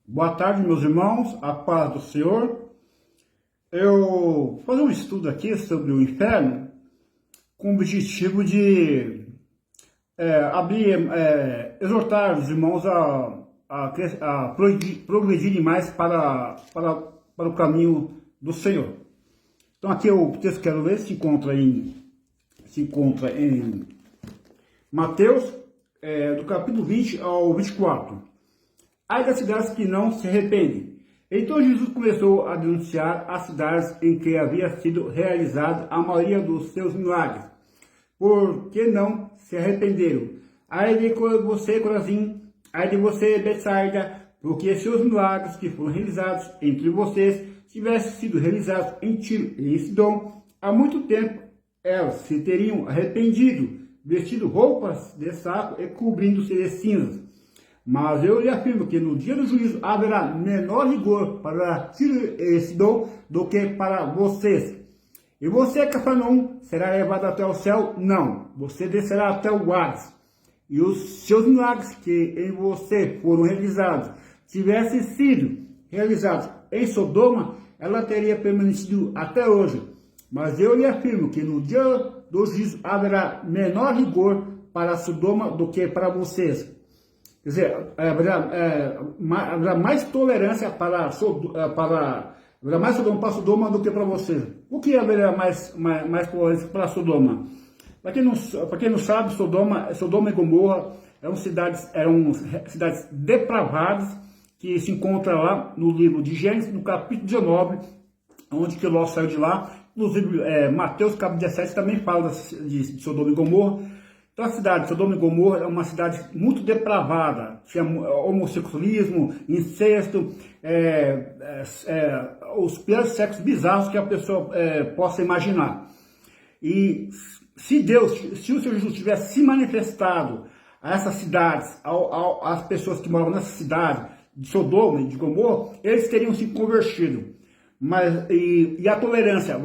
Boa tarde, meus irmãos, a paz do Senhor. Eu vou fazer um estudo aqui sobre o inferno com o objetivo de exortar os irmãos a progredirem mais para o caminho do Senhor. Então aqui o texto que eu quero ler se encontra em Mateus, do capítulo 20 ao 24. Ai das cidades que não se arrependem. Então Jesus começou a denunciar as cidades em que havia sido realizado a maioria dos seus milagres, porque não se arrependeram. Ai de você, Corazim, ai de você, Betsaida, porque se os milagres que foram realizados entre vocês tivessem sido realizados em Tiro e em Sidom, há muito tempo elas se teriam arrependido, vestido roupas de saco e cobrindo-se de cinzas. Mas eu lhe afirmo que no dia do juízo haverá menor rigor para Tiro e Sidom do que para vocês. E você, Cafarnaum, será levado até o céu? Não, você descerá até o Hades. E os seus milagres que em você foram realizados, tivessem sido realizados em Sodoma, ela teria permanecido até hoje. Mas eu lhe afirmo que no dia do juízo haverá menor rigor para Sodoma do que para vocês. Quer dizer, haverá mais tolerância para Sodoma do que para vocês. O que haverá mais tolerância para Sodoma? Para quem não sabe, Sodoma e Gomorra eram cidades depravadas que se encontra lá no livro de Gênesis, no capítulo 19, onde que Ló saiu de lá. Inclusive, Mateus, capítulo 17, também fala de Sodoma e Gomorra. Então a cidade de Sodoma e Gomorra é uma cidade muito depravada, tinha homossexualismo, incesto, os piores sexos bizarros que a pessoa possa imaginar. E se o Senhor Jesus tivesse se manifestado a essas cidades, às pessoas que moravam nessa cidade, de Sodoma e de Gomorra, eles teriam se convertido. E a tolerância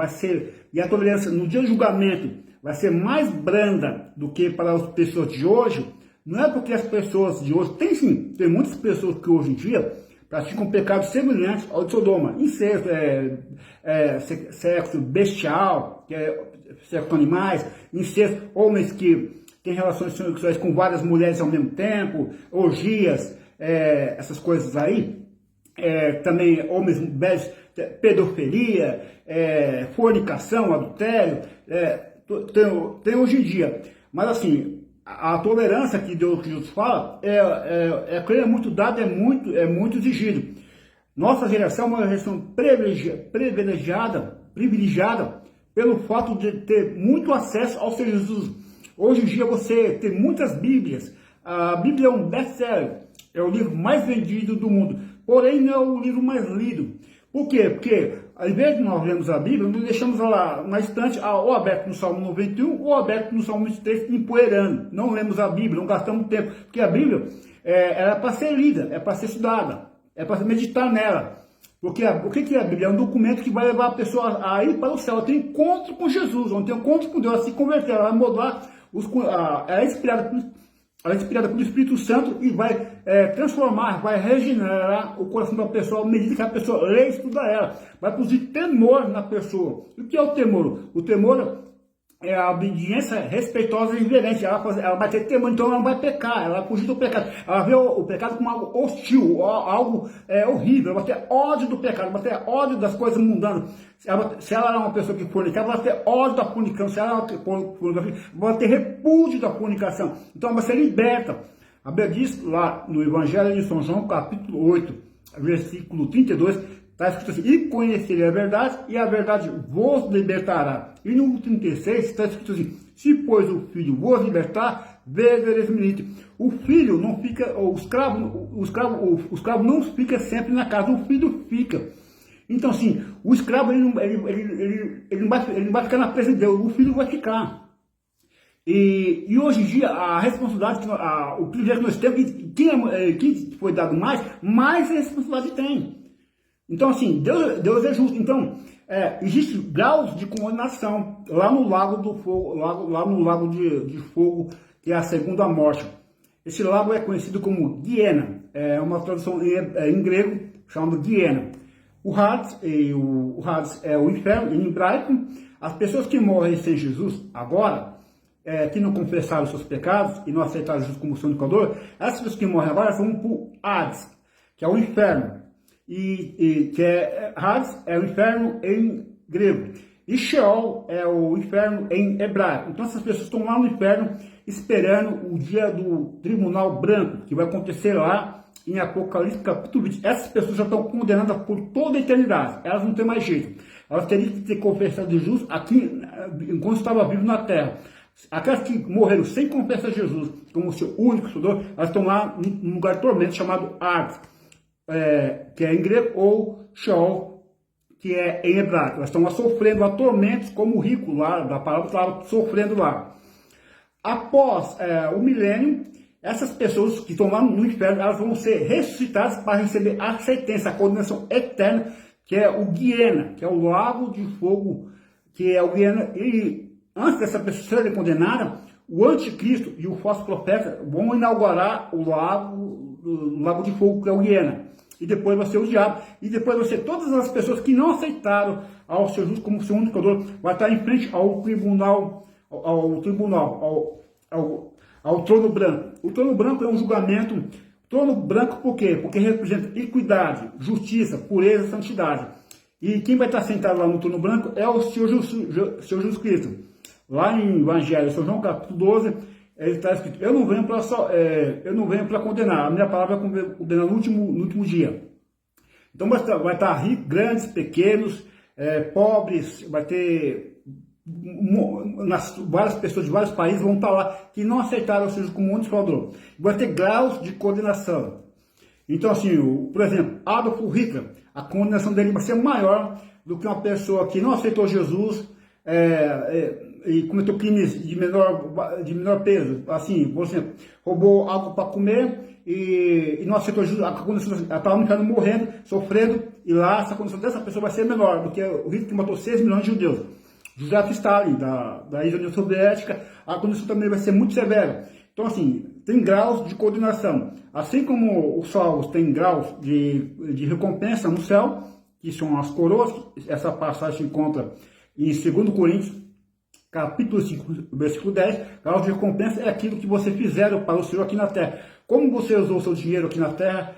no dia do julgamento vai ser mais branda do que para as pessoas de hoje. Não é porque as pessoas de hoje, tem muitas pessoas que hoje em dia praticam pecados semelhantes ao de Sodoma, incesto, sexo bestial, sexo com animais, incesto, homens que têm relações sexuais com várias mulheres ao mesmo tempo, orgias, essas coisas aí, também homens velhos, pedofilia, fornicação, adultério, tem hoje em dia. Mas assim, a tolerância que Deus fala é muito dada, é muito exigido. Nossa geração é uma geração privilegiada pelo fato de ter muito acesso ao Senhor Jesus. Hoje em dia você tem muitas Bíblias. A Bíblia é um best-seller, é o livro mais vendido do mundo, porém não é o livro mais lido. Por quê? Porque ao invés de nós lermos a Bíblia, nós deixamos lá na estante, ou aberto no Salmo 91, ou aberto no Salmo 23, empoeirando. Não lemos a Bíblia, não gastamos tempo, porque a Bíblia é para ser lida, é para ser estudada, é para meditar nela. Porque o que é a Bíblia? É um documento que vai levar a pessoa a ir para o céu, ela tem encontro com Jesus, ela tem encontro com Deus, ela se converter, ela vai mudar, ela é inspirada pelo Espírito Santo e vai transformar, vai regenerar o coração da pessoa à medida que a pessoa lê e estuda ela. Vai produzir temor na pessoa. E o que é o temor? O temor é a obediência respeitosa e reverente. Ela vai ter temor, então ela não vai pecar, ela vai fugir do pecado. Ela vê o pecado como algo hostil, algo horrível. Ela vai ter ódio do pecado, ela vai ter ódio das coisas mundanas. Se ela é uma pessoa que fornicava, ela vai ter ódio da fornicação. Se ela vai ter repúdio da fornicação. Então ela vai ser liberta. A Bíblia diz lá no Evangelho de São João, capítulo 8, versículo 32, está escrito assim: e conhecerei a verdade, e a verdade vos libertará. E no 36 está escrito assim: se pois o Filho vos libertar, vivereis livre. O filho não fica, o escravo não fica sempre na casa, o filho fica. Então assim, o escravo ele não vai ficar na presença de Deus, o filho vai ficar. E hoje em dia, a responsabilidade, o privilégio que nós temos, quem foi dado mais responsabilidade tem. Então, assim, Deus é justo. Então, existem graus de condenação lá no lago do fogo, lá no lago de fogo, que é a segunda morte. Esse lago é conhecido como Guiena. é uma tradução em grego chamada Guiena. O Hades é o inferno em hebraico. As pessoas que morrem sem Jesus agora, que não confessaram os seus pecados e não aceitaram Jesus como seu Salvador, essas pessoas que morrem agora vão para o Hades, que é o inferno. Hades é o inferno em grego. E Sheol é o inferno em hebraico. Então essas pessoas estão lá no inferno esperando o dia do tribunal branco, que vai acontecer lá em Apocalipse capítulo 20. Essas pessoas já estão condenadas por toda a eternidade. Elas não têm mais jeito. Elas teriam que ter confessado Jesus aqui, enquanto estava vivo na terra. Aquelas que morreram sem confessar Jesus como seu único Salvador, elas estão lá num lugar de tormento chamado Hades, que é em grego, ou Sheol, que é em hebraico. Elas estão lá sofrendo tormentos, como o rico lá da palavra estava sofrendo lá. Após o milênio, essas pessoas que estão lá no inferno, elas vão ser ressuscitadas para receber a sentença, a condenação eterna, que é o Guiena, que é o lago de fogo, que é o Guiena. E antes dessa pessoa ser condenada, o anticristo e o falso profeta vão inaugurar o lago de fogo, que é o Guiena. E depois vai ser o diabo, e depois vai ser todas as pessoas que não aceitaram ao seu Jesus como seu único Salvador, vai estar em frente ao tribunal, ao trono branco. O trono branco é um julgamento. Trono branco por quê? Porque representa equidade, justiça, pureza e santidade. E quem vai estar sentado lá no trono branco é o Senhor Jesus Cristo. Lá em Evangelho, São João capítulo 12, ele está escrito: eu não venho para condenar, a minha palavra vai condenar no último dia. Então vai estar ricos, grandes, pequenos, pobres, vai ter várias pessoas de vários países vão estar lá que não aceitaram o Jesus como único Salvador. Vai ter graus de condenação. Então, assim, por exemplo, Adolf Hitler, a condenação dele vai ser maior do que uma pessoa que não aceitou Jesus e cometeu crimes de menor peso. Assim, por exemplo, roubou algo para comer e não aceitou Jesus, a condenação estava no inferno morrendo, sofrendo, e lá essa condenação dessa pessoa vai ser menor do que o Hitler, que matou 6 milhões de judeus. José Stalin, da ex-União Soviética, a condenação também vai ser muito severa. Então, assim, tem graus de condenação. Assim como os salvos têm graus de recompensa no céu, que são as coroas, essa passagem se encontra em 2 Coríntios, capítulo 5, versículo 10, graus de recompensa é aquilo que você fizeram para o Senhor aqui na terra. Como você usou o seu dinheiro aqui na terra,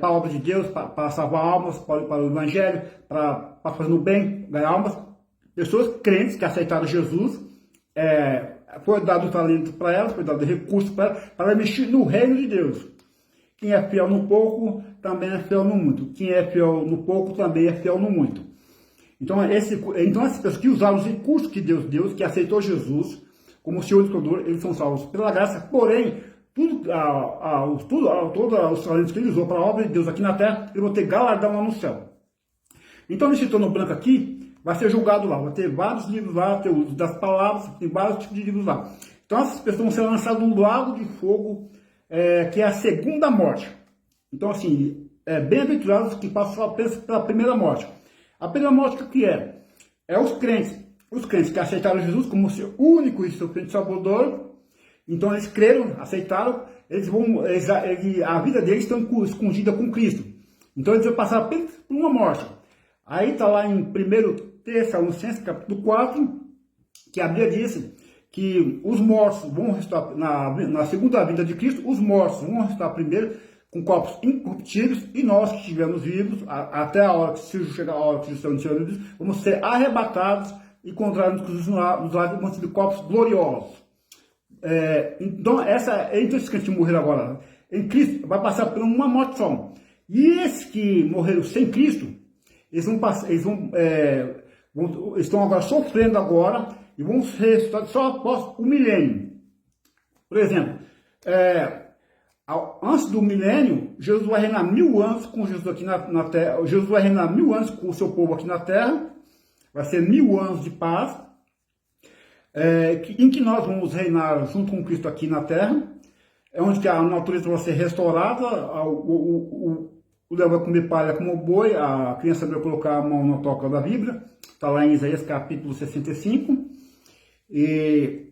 para a obra de Deus, para salvar almas, para o Evangelho, para fazer o bem, ganhar almas. Pessoas crentes que aceitaram Jesus, foi dado talento para elas, foi dado recurso para elas mexer no reino de Deus. Quem é fiel no pouco, também é fiel no muito. Quem é fiel no pouco, também é fiel no muito. Então, essas pessoas que usaram os recursos que Deus deu, que aceitou Jesus como Senhor e Salvador, eles são salvos pela graça, porém, todos os talentos que ele usou para a obra de Deus aqui na terra, eles vão ter galardão lá no céu. Então, nesse trono branco aqui, vai ser julgado lá, vai ter vários livros lá, tem o uso das palavras, tem vários tipos de livros lá. Então essas pessoas vão ser lançadas num lago de fogo, que é a segunda morte. Então, assim, bem-aventurados que passam apenas pela primeira morte. A primeira morte, o que é? É os crentes que aceitaram Jesus como seu único e suficiente Salvador. Então eles creram, aceitaram, a vida deles está escondida com Cristo. Então eles vão passar apenas por uma morte. Aí está lá em 1 Tessalonicenses, capítulo 4, que a Bíblia diz que os mortos vão ressuscitar, na segunda vinda de Cristo, os mortos vão ressuscitar primeiro com corpos incorruptíveis, e nós que estivermos vivos, até a hora que chegar a hora que estamos vivos, vamos ser arrebatados e encontrados nos lados, vamos ser corpos gloriosos. Então, esses que morreram agora em Cristo, vai passar por uma morte só. E esses que morreram sem Cristo, estão agora sofrendo agora e vão ser ressuscitados só após o milênio. Por exemplo, antes do milênio, Jesus vai reinar 1000 anos com Jesus aqui na terra. Jesus vai reinar 1000 anos com o seu povo aqui na terra. Vai ser 1000 anos de paz, em que nós vamos reinar junto com Cristo aqui na terra. É onde que a natureza vai ser restaurada, o leão vai comer palha como boi, a criança vai colocar a mão na toca da Bíblia, está lá em Isaías capítulo 65, e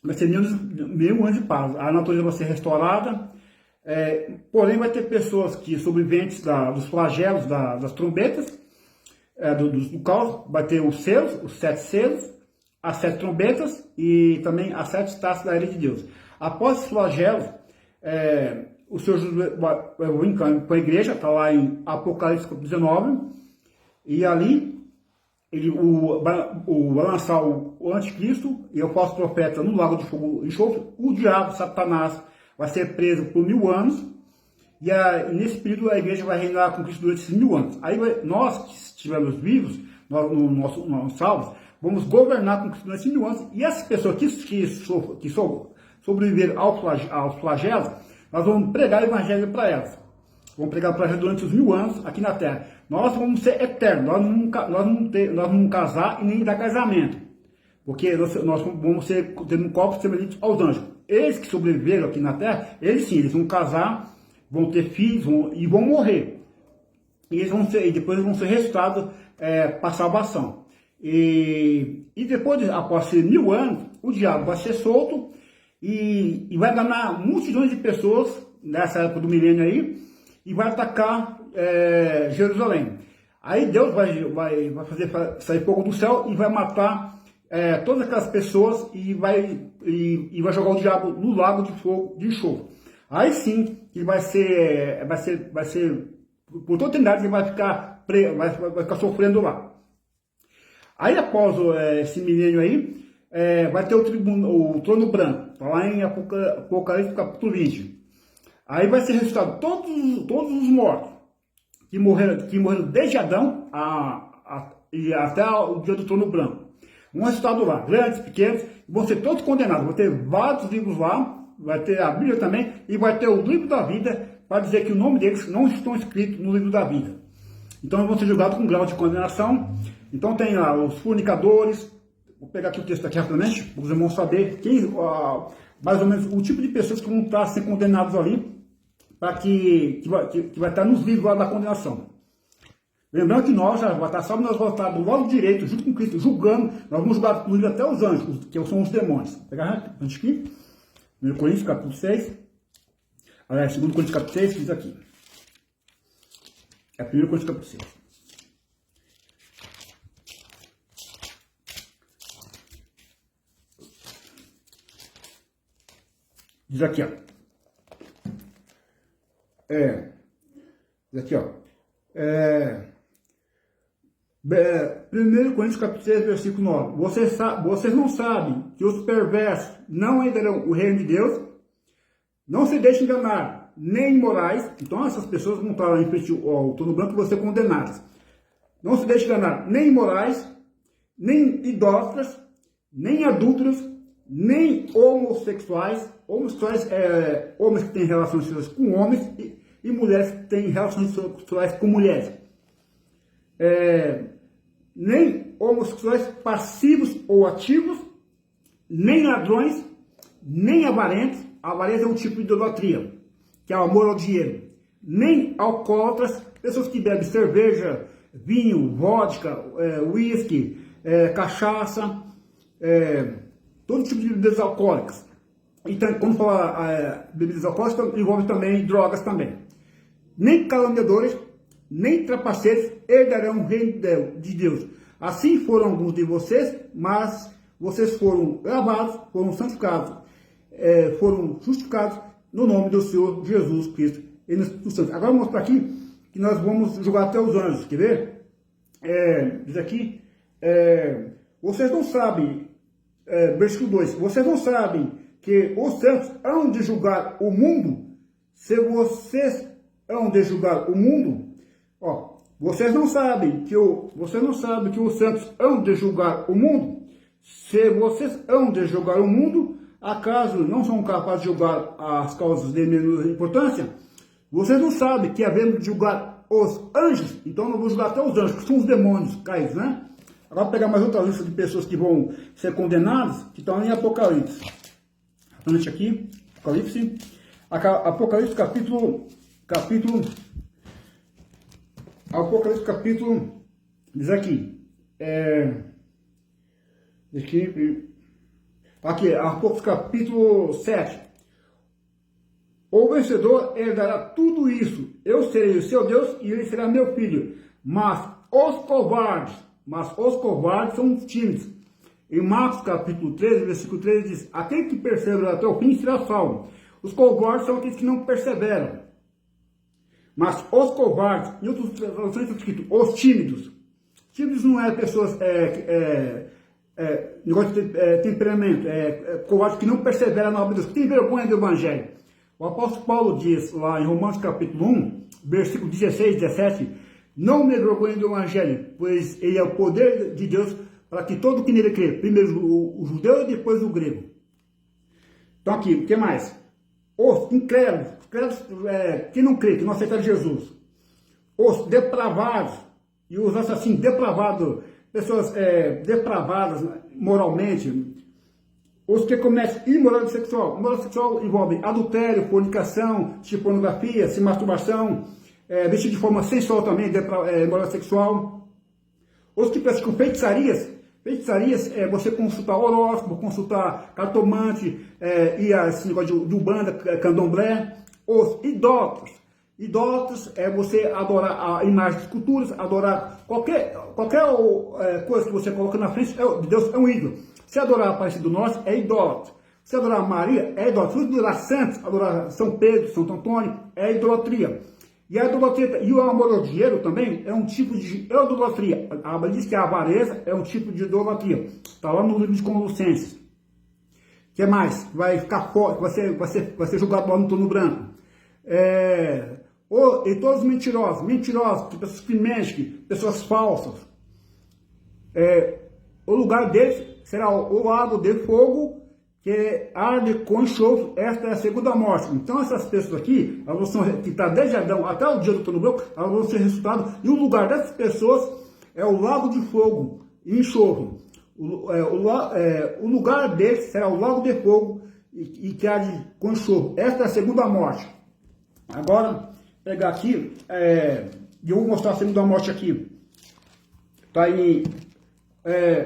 vai ser 1000 anos de paz. A natureza vai ser restaurada, Porém, vai ter pessoas que sobreviventes dos flagelos, das trombetas, do caos, vai ter os selos, os 7 selos, as 7 trombetas e também as 7 taças da ira de Deus. Após os flagelos, o Senhor Jesus vai vir com a igreja, está lá em Apocalipse 19, e ali ele vai lançar o anticristo e o falso profeta no lago de fogo e enxofre. O diabo, Satanás, vai ser preso por 1000 anos, e nesse período a igreja vai reinar com Cristo durante esses 1000 anos. Aí nós que estivermos vivos, nós salvos, vamos governar com Cristo durante esses 1000 anos, e essas pessoas que sobreviveram aos flagelos, nós vamos pregar o evangelho para elas. Vamos pregar o evangelho durante os 1000 anos aqui na terra. Nós vamos ser eternos, nós não vamos casar e nem dar casamento, porque nós vamos ter um corpo semelhante aos anjos. Eles que sobreviveram aqui na terra, eles sim, eles vão casar, vão ter filhos e vão morrer. E depois eles vão ser ressuscitados para salvação. E depois, após 1000 anos, o diabo vai ser solto e vai enganar multidões de pessoas nessa época do milênio aí, e vai atacar Jerusalém. Aí Deus vai fazer sair fogo do céu e vai matar todas aquelas pessoas e vai jogar o diabo no lago de fogo de enxofre. Aí sim, ele vai ser por toda a eternidade, ele vai ficar sofrendo lá. Aí após esse milênio aí, vai ter o trono branco, tá lá em Apocalipse capítulo 20. Aí vai ser ressuscitado todos os mortos que morreram desde Adão e até o dia do trono branco. Vão ressuscitados lá, grandes, pequenos, vão ser todos condenados. Vai ter vários livros lá, vai ter a Bíblia também, e vai ter o livro da vida, para dizer que o nome deles não estão escritos no livro da vida. Então eles vão ser julgados com grau de condenação. Então tem lá os fornicadores. Vou pegar aqui o texto aqui rapidamente, para os irmãos saberem mais ou menos o tipo de pessoas que vão estar sendo condenados ali, para que vai estar nos livros lá da condenação. Lembrando que nós já vai estar salvo, nós vamos estar do lado direito, junto com Cristo, julgando, nós vamos julgar inclusive até os anjos, que são os demônios. Vou pegar antes aqui, 1 Coríntios capítulo 6, aliás, 2 Coríntios capítulo 6, diz aqui. É 1 Coríntios capítulo 6. Diz aqui, ó. Diz aqui, ó. 1 Coríntios capítulo 6, versículo 9. Vocês não sabem que os perversos não entrarão o reino de Deus? Não se deixem enganar, nem imorais. Então essas pessoas vão estar em frente ao trono branco e vão ser condenadas. Não se deixem enganar, nem imorais, nem idólatras, nem adúlteros, nem homossexuais. Homossexuais homens que têm relações sexuais com homens e mulheres que têm relações sexuais com mulheres. Nem homossexuais passivos ou ativos, nem ladrões, nem avarentos. Avareza é um tipo de idolatria, que é o amor ao dinheiro. Nem alcoólatras, pessoas que bebem cerveja, vinho, vodka, uísque, cachaça, todo tipo de bebidas alcoólicas. Então, quando fala bebidas alcoólicas, envolve também drogas também. Nem caluniadores, nem trapaceiros herdarão o reino de Deus. Assim foram alguns de vocês, mas vocês foram lavados, foram santificados, foram justificados no nome do Senhor Jesus Cristo e no Espírito Santo. Agora eu vou mostrar aqui que nós vamos julgar até os anjos. Quer ver? Diz aqui, vocês não sabem, versículo 2, vocês não sabem que os santos hão de julgar o mundo? Se vocês hão de julgar o mundo, vocês não sabem que os santos hão de julgar o mundo? Se vocês hão de julgar o mundo, acaso não são capazes de julgar as causas de menor importância? Vocês não sabem que havemos de julgar os anjos? Então não vou julgar até os anjos, que são os demônios caídos, né? Agora vou pegar mais outra lista de pessoas que vão ser condenadas, que estão em Apocalipse. Antes aqui, Apocalipse capítulo, diz aqui, aqui, Apocalipse capítulo 7, O vencedor herdará tudo isso. Eu serei o seu Deus e ele será meu filho. Mas os covardes são os tímidos. Em Marcos capítulo 13, versículo 13 diz: aquele que persevera até o fim será salvo. Os covardes são aqueles que não perseveram. Mas os covardes, em outras traduções está escrito os tímidos. Tímidos não é pessoas, negócio de temperamento, covardes que não perseveram na obra de Deus, que tem vergonha do Evangelho. O apóstolo Paulo diz lá em Romanos capítulo 1, versículo 16 e 17, não me vergonhe do Evangelho, pois ele é o poder de Deus para que todo que nele crê, primeiro o judeu e depois o grego. Então aqui, o que mais? Os incrédulos, que não crê, que não aceita Jesus. Os depravados e os assassinos depravados, pessoas depravadas moralmente. Os que cometem imoralidade sexual. Imoralidade sexual envolve adultério, fornicação, pornografia, masturbação, vestir de forma sensual também, imoralidade sexual. Os que praticam feitiçarias. Feitiçarias é você consultar horóscopo, consultar cartomante, e esse negócio de umbanda, candomblé. Os idólatras. Idólatras é você adorar a imagem de esculturas, adorar qualquer coisa que você coloca na frente de Deus é um ídolo. Se adorar a Aparecida do Norte é idólatra. Se adorar Maria é idólatra. Se adorar santos, adorar São Pedro, Santo Antônio é idolatria. E a idolatria e o amor ao dinheiro também é um tipo de idolatria. A Bíblia diz que a avareza é um tipo de idolatria. Está lá no livro de Colossenses. O que mais? Vai ficar forte, vai ser julgado lá no turno branco. E todos mentirosos, pessoas que mentem, pessoas falsas. O lugar deles será o lago de fogo que arde com enxofre. Esta é a segunda morte. Então essas pessoas aqui, elas vão que está desde Adão até o dia do turno branco, elas vão ser ressuscitadas. E o lugar dessas pessoas é o lago de fogo e enxofre. O lugar deles será o lago de fogo e que arde com enxofre. Esta é a segunda morte. Agora, pegar aqui, eu vou mostrar a segunda morte aqui. Está em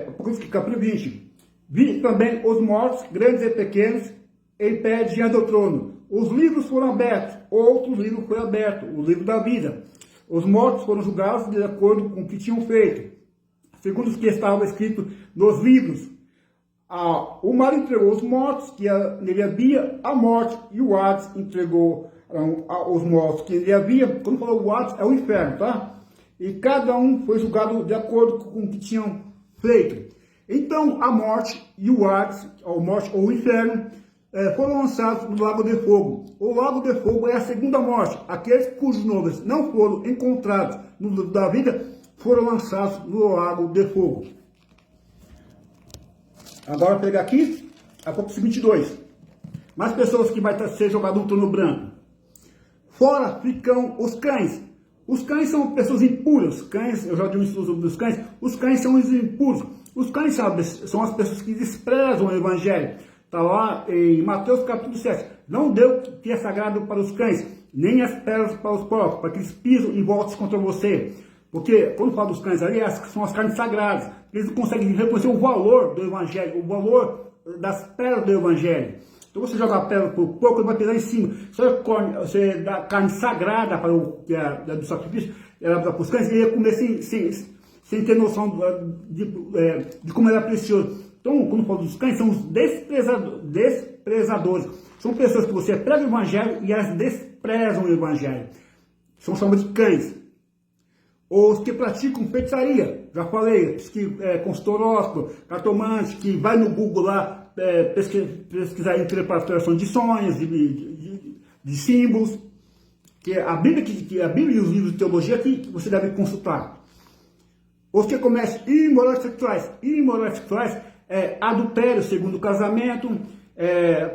Apocalipse capítulo 20. Vi também os mortos, grandes e pequenos, em pé diante do trono. Os livros foram abertos, outro livro foi aberto, o livro da vida. Os mortos foram julgados de acordo com o que tinham feito, segundo os que estavam escritos nos livros. O mar entregou os mortos, que nele havia a morte, e o Hades entregou os mortos que nele havia. Quando falou o Hades, é o inferno, tá? E cada um foi julgado de acordo com o que tinham feito. Então a morte e o Hades, a morte ou o inferno, foram lançados no lago de fogo. O lago de fogo é a segunda morte. Aqueles cujos nomes não foram encontrados no livro da vida foram lançados no lago de fogo. Agora pegar aqui, Apocalipse 22. Mais pessoas que vai ser jogado no turno branco. Fora ficam os cães. Os cães são pessoas impuras. Cães, eu já dei um estudo sobre os cães. Os cães são os impuros. Os cães, sabe, são as pessoas que desprezam o Evangelho. Está lá em Mateus capítulo 7. Não deu que é sagrado para os cães, nem as pedras para os porcos, para que eles pisam e voltem contra você. Porque quando fala dos cães ali, são as carnes sagradas. Eles não conseguem reconhecer o valor do Evangelho, o valor das pedras do Evangelho. Então você joga a pedra para o porco, ele vai pisar em cima. Só você dá carne sagrada para do sacrifício, ela dá para os cães, e ele ia comer sem ter noção de como era precioso. Então, quando falo dos cães, são os desprezadores. São pessoas que você prega o Evangelho e elas desprezam o Evangelho. São chamados de cães. Os que praticam feitiçaria, já falei, que consultor horóscopo, cartomante, que vai no Google lá, pesquisar interpretação de sonhos, de símbolos, que a Bíblia e os livros de teologia que você deve consultar. Os que cometem imoralidades sexuais é adultério, segundo casamento,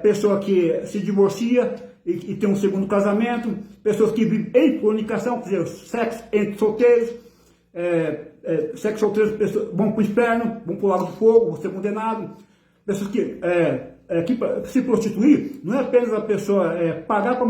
pessoa que se divorcia e tem um segundo casamento, pessoas que vivem em fornicação, quer dizer, sexo entre solteiros, sexo solteiros, pessoas vão para o inferno, vão para o lago do fogo, vão ser condenados. Pessoas que se prostituir, não é apenas a pessoa pagar para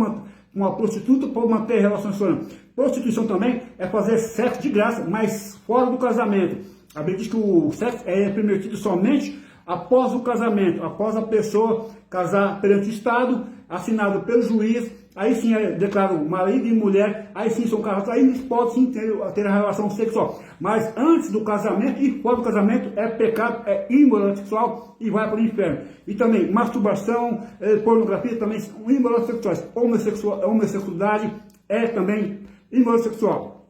uma prostituta para manter relações sexuais. Prostituição também é fazer sexo de graça, mas fora do casamento. A Bíblia diz que o sexo é permitido somente após o casamento, após a pessoa casar perante o Estado, assinado pelo juiz, aí sim declaro marido e mulher, aí sim são casados, aí eles podem sim ter a relação sexual. Mas antes do casamento e fora do casamento é pecado, é imoralidade sexual e vai para o inferno. E também masturbação, pornografia também são imoralidades sexuais. Homossexualidade é também imoralidade sexual.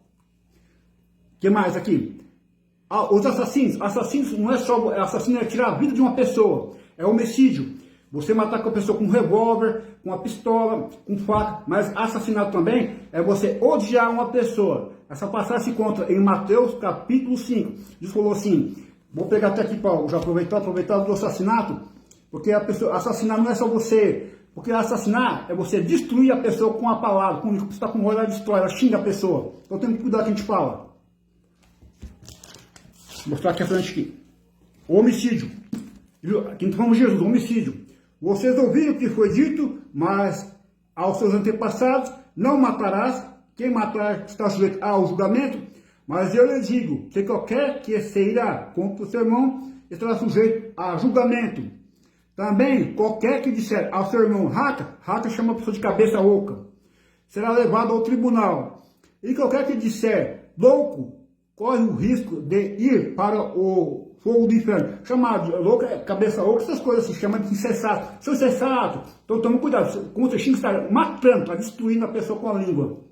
O que mais aqui? Os assassinos não é só, assassino é tirar a vida de uma pessoa, é homicídio. Você matar com a pessoa com um revólver, com uma pistola, com faca, mas assassinato também é você odiar uma pessoa. Essa passagem se encontra em Mateus capítulo 5. Jesus falou assim, vou pegar até aqui para já aproveitar do assassinato, porque a pessoa, assassinar não é só você, porque assassinar é você destruir a pessoa com a palavra, quando você está com ódio, ela destrói, ela xinga a pessoa. Então tem que cuidar que a gente fala. Vou mostrar aqui a frente aqui. O homicídio. Aqui falamos de Jesus, homicídio. Vocês ouviram o que foi dito, mas aos seus antepassados, não matarás. Quem matar está sujeito ao julgamento. Mas eu lhe digo que qualquer que se irá contra o seu irmão estará sujeito a julgamento. Também qualquer que disser ao seu irmão raca chama a pessoa de cabeça oca, será levado ao tribunal. E qualquer que disser louco, corre o risco de ir para o fogo do inferno. Chamado de louco, cabeça oca, essas coisas se chamam de insensato. Seu insensato. Então tome cuidado. Como você xinga, está matando, está destruindo a pessoa com a língua.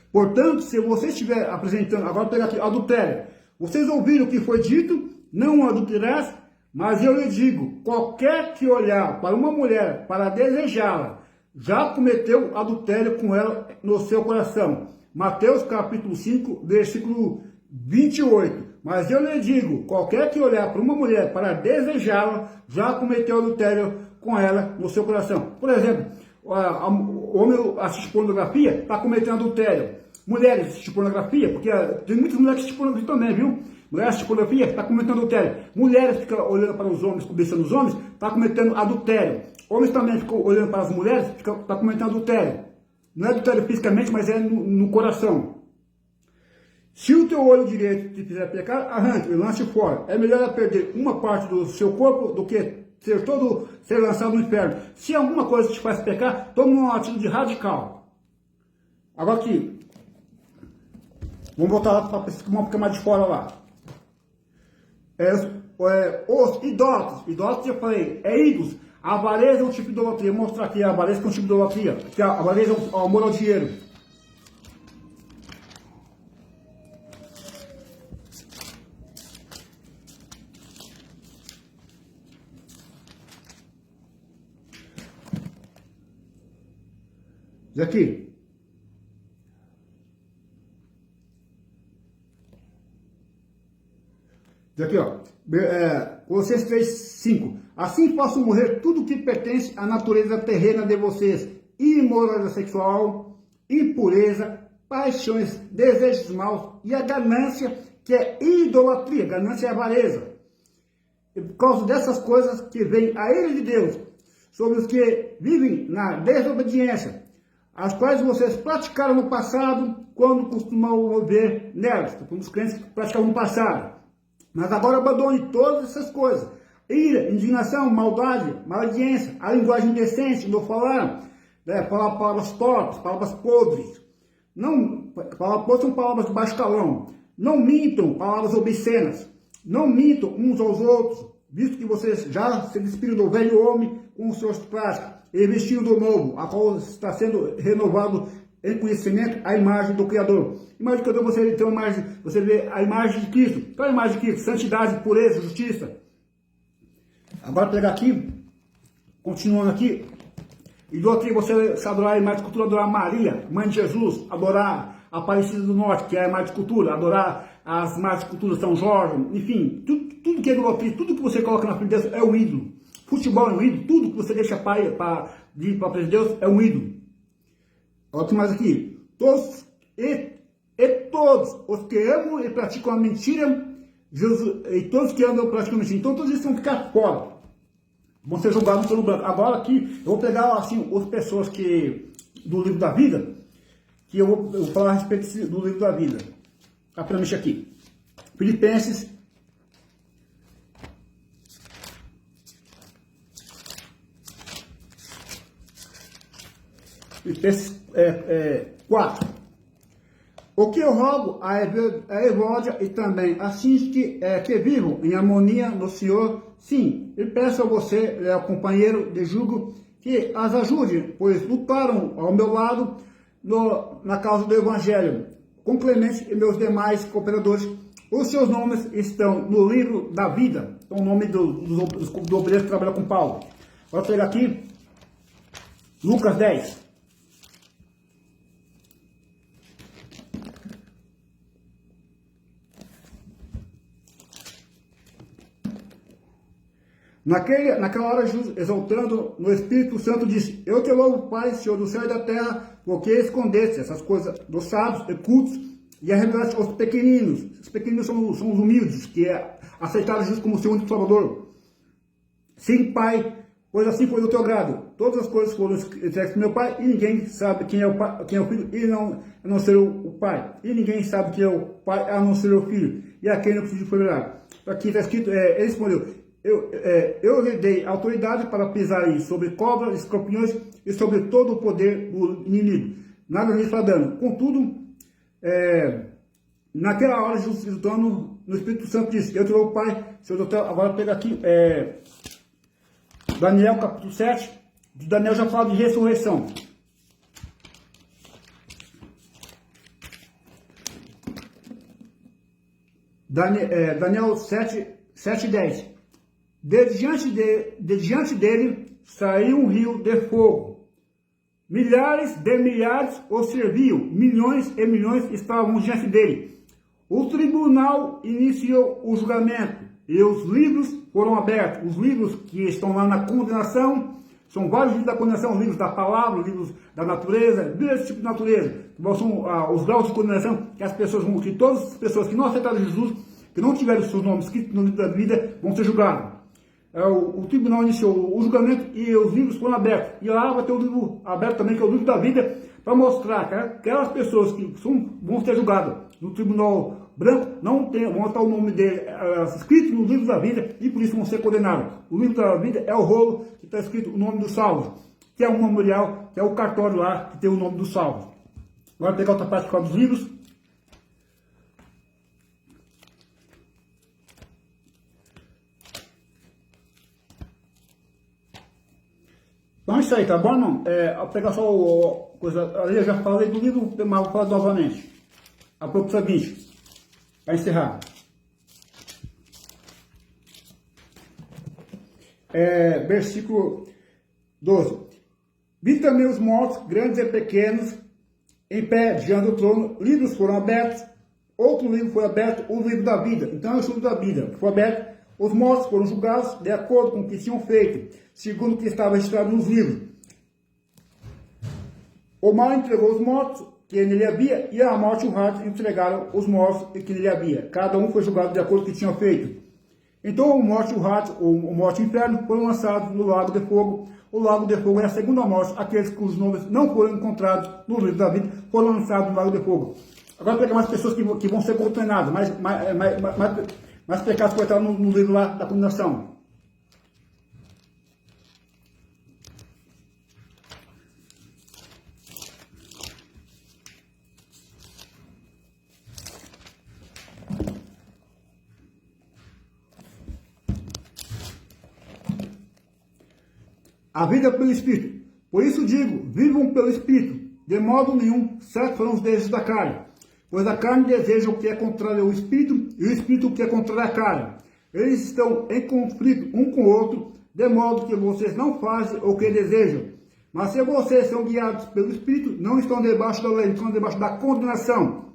Portanto, se você estiver apresentando, agora pegar aqui, adultério. Vocês ouviram o que foi dito, não adulterarás, mas eu lhe digo, qualquer que olhar para uma mulher para desejá-la, já cometeu adultério com ela no seu coração. Mateus capítulo 5, versículo 28. Mas eu lhe digo, qualquer que olhar para uma mulher para desejá-la, já cometeu adultério com ela no seu coração. Por exemplo, o homem assiste pornografia, está cometendo adultério. Mulheres assistem pornografia, porque tem muitas mulheres que assistem pornografia também, viu? Mulheres assistem pornografia, está cometendo adultério. Mulheres ficam olhando para os homens, cobiçando os homens, está cometendo adultério. Homens também ficam olhando para as mulheres, está cometendo adultério. Não é adultério fisicamente, mas é no coração. Se o teu olho direito te fizer pecar, arranque e lance fora. É melhor perder uma parte do seu corpo do que ser lançado no inferno. Se alguma coisa te faz pecar, tome uma atitude radical. Agora aqui, vamos voltar lá para uma cama de fora lá. Os idólatras eu falei, é ídolos. A avareza é um tipo de idolatria. Vou mostrar aqui a avareza que é um tipo de idolatria. Que a avareza é o amor ao dinheiro. Isso aqui. Isso aqui, ó. Colossenses 3:5. Assim façam morrer tudo que pertence à natureza terrena de vocês: imoralidade sexual, impureza, paixões, desejos maus e a ganância, que é idolatria. Ganância é avareza. E por causa dessas coisas que vem a ira de Deus sobre os que vivem na desobediência, as quais vocês praticaram no passado, quando costumavam viver nelas. Como os crentes que praticavam no passado. Mas agora abandone todas essas coisas: ira, indignação, maldade, maldiência, a linguagem indecente, não falar, falar palavras tortas, palavras podres. Palavras podres são palavras de baixo calão. Não mintam, palavras obscenas. Não mintam uns aos outros, visto que vocês já se despiram do velho homem com os seus práticos, e vestiram do novo, a qual está sendo renovado em conhecimento a imagem do Criador. Imagem do Criador, você tem uma imagem, você vê a imagem de Cristo. Qual é a imagem de Cristo? Santidade, pureza, justiça. Agora pegar aqui, continuando aqui, idolatria, você adorar a imagem de cultura, adorar Maria, mãe de Jesus, adorar a Aparecida do Norte, que é a imagem de cultura, adorar as imagens de cultura, São Jorge, enfim, tudo que é idolatria, tudo que você coloca na frente de Deus é um ídolo. Futebol é um ídolo, tudo que você deixa para frente de Deus é um ídolo. Olha o que mais aqui. Todos os que amam e praticam a mentira, Jesus, e todos que amam e praticam a mentira, então todos eles vão ficar fora. Vão ser julgados pelo branco. Agora aqui, eu vou pegar assim, as pessoas do livro da vida, que eu vou falar a respeito do livro da vida. Rapidamente aqui. Filipenses. 4. O que eu rogo a Evódia e também assim que vivam em harmonia no Senhor, sim, e peço a você, companheiro de jugo, que as ajude, pois lutaram ao meu lado na causa do Evangelho, com Clemente e meus demais cooperadores. Os seus nomes estão no livro da vida, é o nome do obreiro que trabalha com Paulo. Vou pegar aqui, Lucas 10. Naquela hora, Jesus, exaltando no Espírito Santo, disse: Eu te louvo, Pai, Senhor do céu e da terra, porque escondeste essas coisas dos sábios e cultos e a revelaste aos pequeninos. Os pequeninos são os humildes, que aceitaram Jesus como seu único Salvador. Sim, Pai, pois assim foi do teu grado. Todas as coisas foram entregues para meu Pai, e ninguém sabe quem é o Pai, quem é o Filho, e a não ser o Pai. E ninguém sabe quem é o Pai, a não ser o Filho, e a quem não precisa foi revelado. Aqui está escrito, ele respondeu: Eu lhe dei autoridade para pisar sobre cobras, escorpiões e sobre todo o poder do inimigo. Nada lhe está dando. Contudo, naquela hora, Jesus, exultando no Espírito Santo, disse: Eu te louvo, Pai, Senhor doutor. Agora pega aqui, Daniel capítulo 7. Daniel já fala de ressurreição. Daniel 7:10. De diante dele saiu um rio de fogo. Milhares de milhares o serviam, milhões e milhões estavam diante dele. O tribunal iniciou o julgamento e os livros foram abertos. Os livros que estão lá na condenação, são vários livros da condenação, livros da palavra, livros da natureza, desse tipo de natureza. São os graus de condenação que as pessoas vão, que todas as pessoas que não aceitaram Jesus, que não tiveram seus nomes escritos no livro da vida, vão ser julgados. O tribunal iniciou o julgamento e os livros foram abertos. E lá vai ter o livro aberto também, que é o livro da vida, para mostrar que aquelas pessoas que vão ser julgadas no tribunal branco, vão estar o nome dele escrito no livro da vida e por isso vão ser condenados. O livro da vida é o rolo que está escrito o nome dos salvos, que é um memorial, que é o cartório lá que tem o nome dos salvos. Agora pegar outra parte dos livros. Então é isso aí, tá bom, irmão? Vou pegar só coisa. Ali eu já falei do livro, mas vou falar novamente. Apocalipse 20. Para encerrar. Versículo 12. Vi também os mortos, grandes e pequenos, em pé diante do trono. Livros foram abertos. Outro livro foi aberto, o livro da vida. Então é o livro da vida. Foi aberto. Os mortos foram julgados de acordo com o que tinham feito, segundo o que estava registrado nos livros. O mal entregou os mortos que nele havia, e a morte e o Hades entregaram os mortos que nele havia. Cada um foi julgado de acordo com o que tinha feito. Então o morte e o Hades, o morte e o inferno, foram lançados no lago de fogo. O lago de fogo é a segunda morte. Aqueles cujos nomes não foram encontrados no livro da vida foram lançados no lago de fogo. Agora pegar mais pessoas que vão ser condenadas, mais pecados que vai estar no livro lá da condenação. A vida pelo Espírito. Por isso digo, vivam pelo Espírito. De modo nenhum satisfarão os desejos da carne. Pois a carne deseja o que é contrário ao Espírito, e o Espírito o que é contrário à carne. Eles estão em conflito um com o outro, de modo que vocês não fazem o que desejam. Mas se vocês são guiados pelo Espírito, não estão debaixo da lei, estão debaixo da condenação.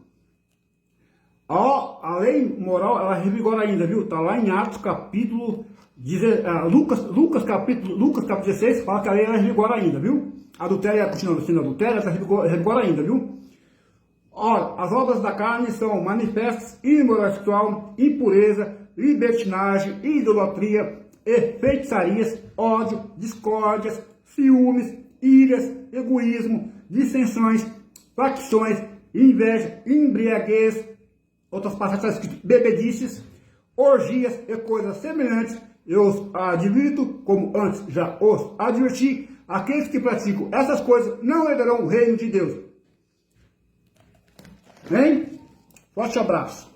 A lei moral, ela revigora ainda, viu? Está lá em Atos capítulo... Lucas capítulo 16 fala que a lei ela revigora ainda, viu? Adultério, continuando sendo adultério, ela revigora ainda, viu? Ora, as obras da carne são manifestas: imoralidade sexual, impureza, libertinagem, idolatria, feitiçarias, ódio, discórdias, ciúmes, iras, egoísmo, dissensões, facções, inveja, embriaguez, outras passagens escritas, bebedices, orgias e coisas semelhantes. Eu os advirto, como antes já os adverti, aqueles que praticam essas coisas não herdarão o reino de Deus. Hein? Forte abraço.